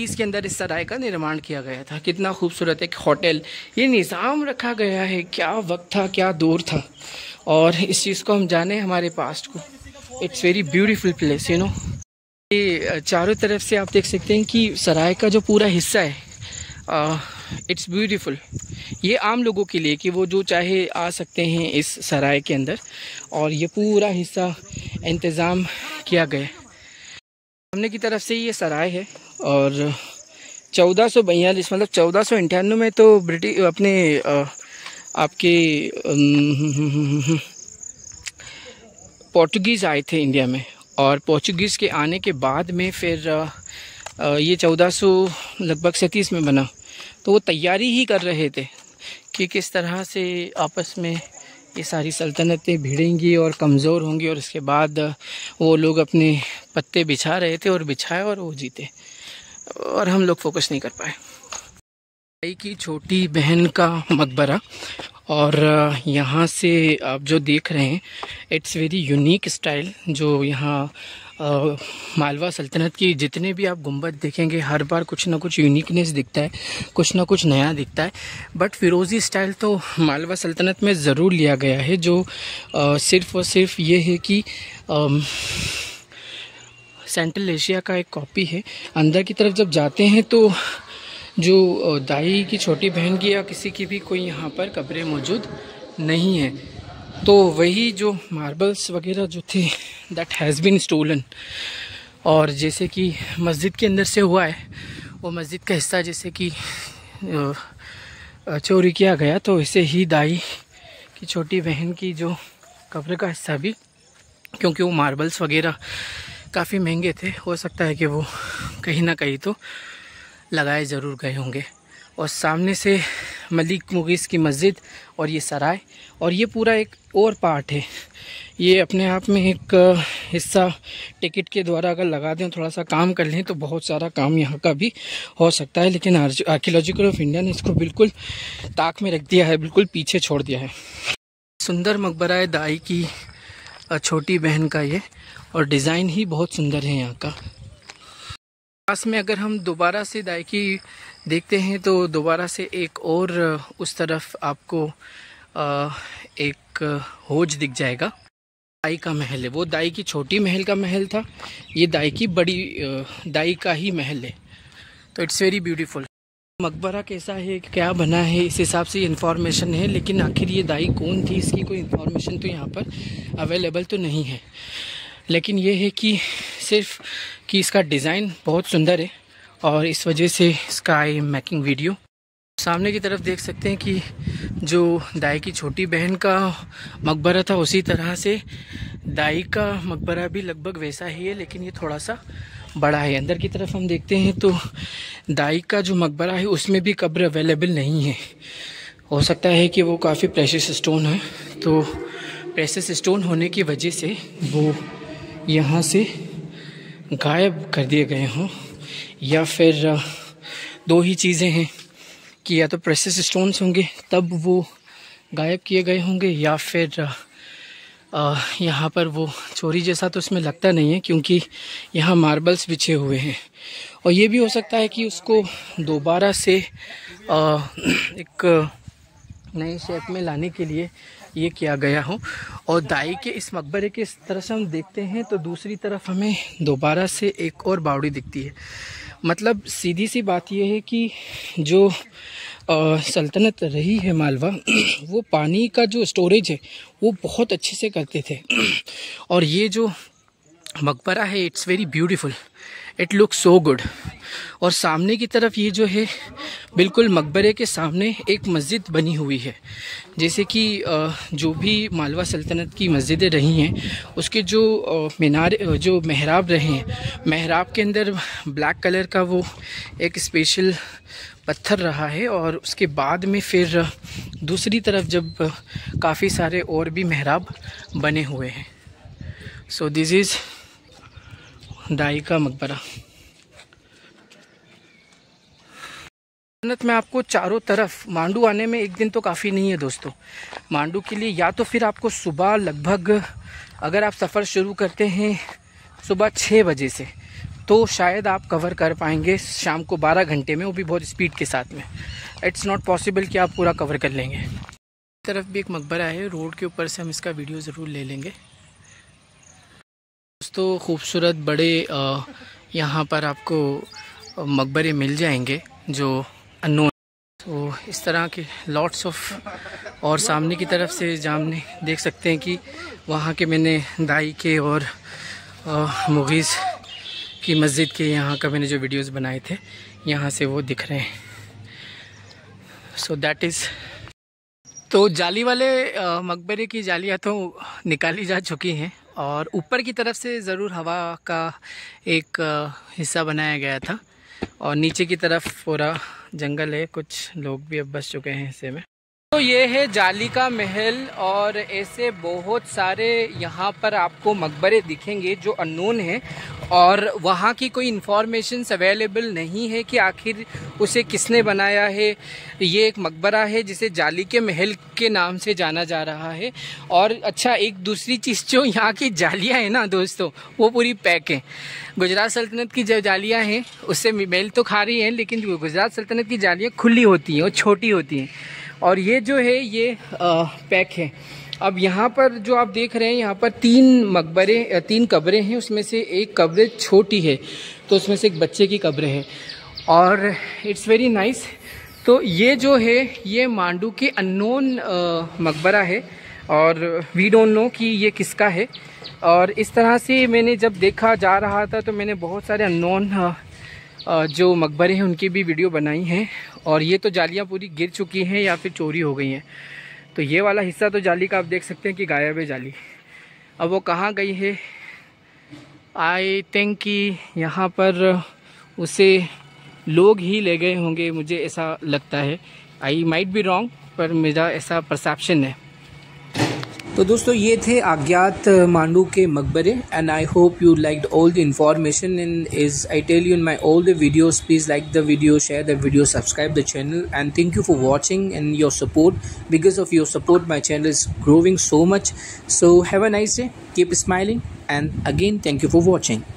1935 के अंदर इस सराय का निर्माण किया गया था। कितना खूबसूरत एक होटल, ये निज़ाम रखा गया है। क्या वक्त था, क्या दौर था। और इस चीज़ को हम जाने हमारे पास्ट को। It's very beautiful place, you know. ये चारों तरफ से आप देख सकते हैं कि सराय का जो पूरा हिस्सा है, इट्स ब्यूटीफुल। ये आम लोगों के लिए कि वो जो चाहे आ सकते हैं इस सराय के अंदर, और ये पूरा हिस्सा इंतज़ाम किया गया है। सामने की तरफ से ये सराय है, और 1442 मतलब 1498 में तो ब्रिटिश अपने आपके पोर्चुगीज़ आए थे इंडिया में, और पोर्चुगीज़ के आने के बाद में फिर ये 1400 लगभग 37 में बना। तो वो तैयारी ही कर रहे थे कि किस तरह से आपस में ये सारी सल्तनतें भिड़ेंगी और कमज़ोर होंगी, और उसके बाद वो लोग अपने पत्ते बिछा रहे थे और बिछाए और वो जीते, और हम लोग फोकस नहीं कर पाए। दाई की छोटी बहन का मकबरा, और यहाँ से आप जो देख रहे हैं इट्स वेरी यूनिक स्टाइल। जो यहाँ मालवा सल्तनत की जितने भी आप गुंबद देखेंगे, हर बार कुछ ना कुछ यूनिकनेस दिखता है, कुछ ना कुछ नया दिखता है। बट फिरोज़ी स्टाइल तो मालवा सल्तनत में ज़रूर लिया गया है, जो सिर्फ़ और सिर्फ ये है कि सेंट्रल एशिया का एक कॉपी है। अंदर की तरफ जब जाते हैं तो जो दाई की छोटी बहन की या किसी की भी कोई यहाँ पर कब्रें मौजूद नहीं है। तो वही जो मार्बल्स वगैरह जो थे दैट हैज़ बीन स्टोलन, और जैसे कि मस्जिद के अंदर से हुआ है, वो मस्जिद का हिस्सा जैसे कि चोरी किया गया, तो ऐसे ही दाई की छोटी बहन की जो कब्र का हिस्सा भी, क्योंकि वो मार्बल्स वगैरह काफ़ी महंगे थे, हो सकता है कि वो कहीं ना कहीं तो लगाए ज़रूर गए होंगे। और सामने से मलिक मुगीस की मस्जिद और ये सराय, और ये पूरा एक और पार्ट है। ये अपने आप में एक हिस्सा टिकट के द्वारा अगर लगा दें, थोड़ा सा काम कर लें, तो बहुत सारा काम यहाँ का भी हो सकता है। लेकिन आर्कियोलॉजिकल ऑफ इंडिया ने इसको बिल्कुल ताक में रख दिया है, बिल्कुल पीछे छोड़ दिया है। सुंदर मकबरा है दाई की छोटी बहन का ये, और डिज़ाइन ही बहुत सुंदर है यहाँ का। पास में अगर हम दोबारा से दाई की देखते हैं तो दोबारा से एक और उस तरफ आपको एक होज दिख जाएगा। दाई का महल है, वो दाई की छोटी महल का महल था, ये दाई की बड़ी दाई का ही महल है। तो इट्स वेरी ब्यूटीफुल। मकबरा कैसा है, क्या बना है, इस हिसाब से इन्फॉर्मेशन है, लेकिन आखिर ये दाई कौन थी इसकी कोई इन्फॉर्मेशन तो यहाँ पर अवेलेबल तो नहीं है। लेकिन ये है कि सिर्फ कि इसका डिज़ाइन बहुत सुंदर है, और इस वजह से इसका आई एम मेकिंग वीडियो। सामने की तरफ देख सकते हैं कि जो दाई की छोटी बहन का मकबरा था, उसी तरह से दाई का मकबरा भी लगभग वैसा ही है, लेकिन ये थोड़ा सा बड़ा है। अंदर की तरफ हम देखते हैं तो दाई का जो मकबरा है उसमें भी कब्र अवेलेबल नहीं है। हो सकता है कि वो काफ़ी प्रेशियस स्टोन है, तो प्रेशियस स्टोन होने की वजह से वो यहाँ से गायब कर दिए गए हों, या फिर दो ही चीज़ें हैं कि या तो प्रेशियस स्टोन्स होंगे तब वो गायब किए गए होंगे, या फिर यहाँ पर वो चोरी जैसा तो इसमें लगता नहीं है, क्योंकि यहाँ मार्बल्स बिछे हुए हैं। और ये भी हो सकता है कि उसको दोबारा से एक नए शेप में लाने के लिए ये किया गया हो। और दाई के इस मकबरे के इस तरह से हम देखते हैं तो दूसरी तरफ हमें दोबारा से एक और बावड़ी दिखती है। मतलब सीधी सी बात यह है कि जो सल्तनत रही है मालवा, वो पानी का जो स्टोरेज है वो बहुत अच्छे से करते थे। और ये जो मकबरा है it's very beautiful, it looks so good. और सामने की तरफ ये जो है बिल्कुल मकबरे के सामने एक मस्जिद बनी हुई है। जैसे कि जो भी मालवा सल्तनत की मस्जिदें रही हैं उसके जो मीनार जो मेहराब रहे हैं, मेहराब के अंदर ब्लैक कलर का वो एक स्पेशल पत्थर रहा है। और उसके बाद में फिर दूसरी तरफ जब काफ़ी सारे और भी मेहराब बने हुए हैं। सो दिस इज़ दाई का मकबरा। में आपको चारों तरफ मांडू आने में एक दिन तो काफ़ी नहीं है दोस्तों। मांडू के लिए या तो फिर आपको सुबह लगभग, अगर आप सफ़र शुरू करते हैं सुबह 6 बजे से, तो शायद आप कवर कर पाएंगे शाम को 12 घंटे में, वो भी बहुत स्पीड के साथ में। इट्स नॉट पॉसिबल कि आप पूरा कवर कर लेंगे। तरफ भी एक मकबरा है, रोड के ऊपर से हम इसका वीडियो ज़रूर ले लेंगे। दोस्तों खूबसूरत बड़े यहाँ पर आपको मकबरे मिल जाएंगे जो अननोन। तो इस तरह के लॉट्स ऑफ, और सामने की तरफ से सामने देख सकते हैं कि वहाँ के मैंने दाई के और मुगीज़ की मस्जिद के यहाँ का मैंने जो वीडियोस बनाए थे, यहाँ से वो दिख रहे हैं। सो दैट इज़, तो जाली वाले मकबरे की जालियाँ तो निकाली जा चुकी हैं और ऊपर की तरफ से ज़रूर हवा का एक हिस्सा बनाया गया था और नीचे की तरफ पूरा जंगल है। कुछ लोग भी अब बस चुके हैं हिस्से में। तो ये है जाली का महल और ऐसे बहुत सारे यहाँ पर आपको मकबरे दिखेंगे जो अननोन हैं और वहाँ की कोई इन्फॉर्मेशन अवेलेबल नहीं है कि आखिर उसे किसने बनाया है। ये एक मकबरा है जिसे जाली के महल के नाम से जाना जा रहा है। और अच्छा, एक दूसरी चीज़, जो यहाँ की जालियाँ हैं ना दोस्तों, वो पूरी पैक हैं। गुजरात सल्तनत की जो जालियाँ हैं उससे मेल तो खा रही हैं, लेकिन गुजरात सल्तनत की जालियाँ खुली होती हैं और छोटी होती हैं, और ये जो है ये पैक है। अब यहाँ पर जो आप देख रहे हैं, यहाँ पर 3 कब्रें हैं, उसमें से एक कब्र छोटी है, तो उसमें से एक बच्चे की कब्र है और इट्स वेरी नाइस। तो ये जो है ये मांडू के अननोन मकबरा है और वी डोंट नो कि ये किसका है। और इस तरह से मैंने जब देखा जा रहा था तो मैंने बहुत सारे अननोन जो मकबरे हैं उनकी भी वीडियो बनाई हैं। और ये तो जालियाँ पूरी गिर चुकी हैं या फिर चोरी हो गई हैं। तो ये वाला हिस्सा तो जाली का आप देख सकते हैं कि गायब है जाली। अब वो कहाँ गई है, आई थिंक कि यहाँ पर उसे लोग ही ले गए होंगे, मुझे ऐसा लगता है। आई माइट बी रॉन्ग, पर मेरा ऐसा परसेप्शन है। तो दोस्तों ये थे अज्ञात मांडू के मकबरे and I hope you liked all the information in is I tell you in my all the videos. Please like the video, share the video, subscribe the channel and thank you for watching and your support. Because of your support my channel is growing so much. So have a nice day, keep smiling, and again thank you for watching.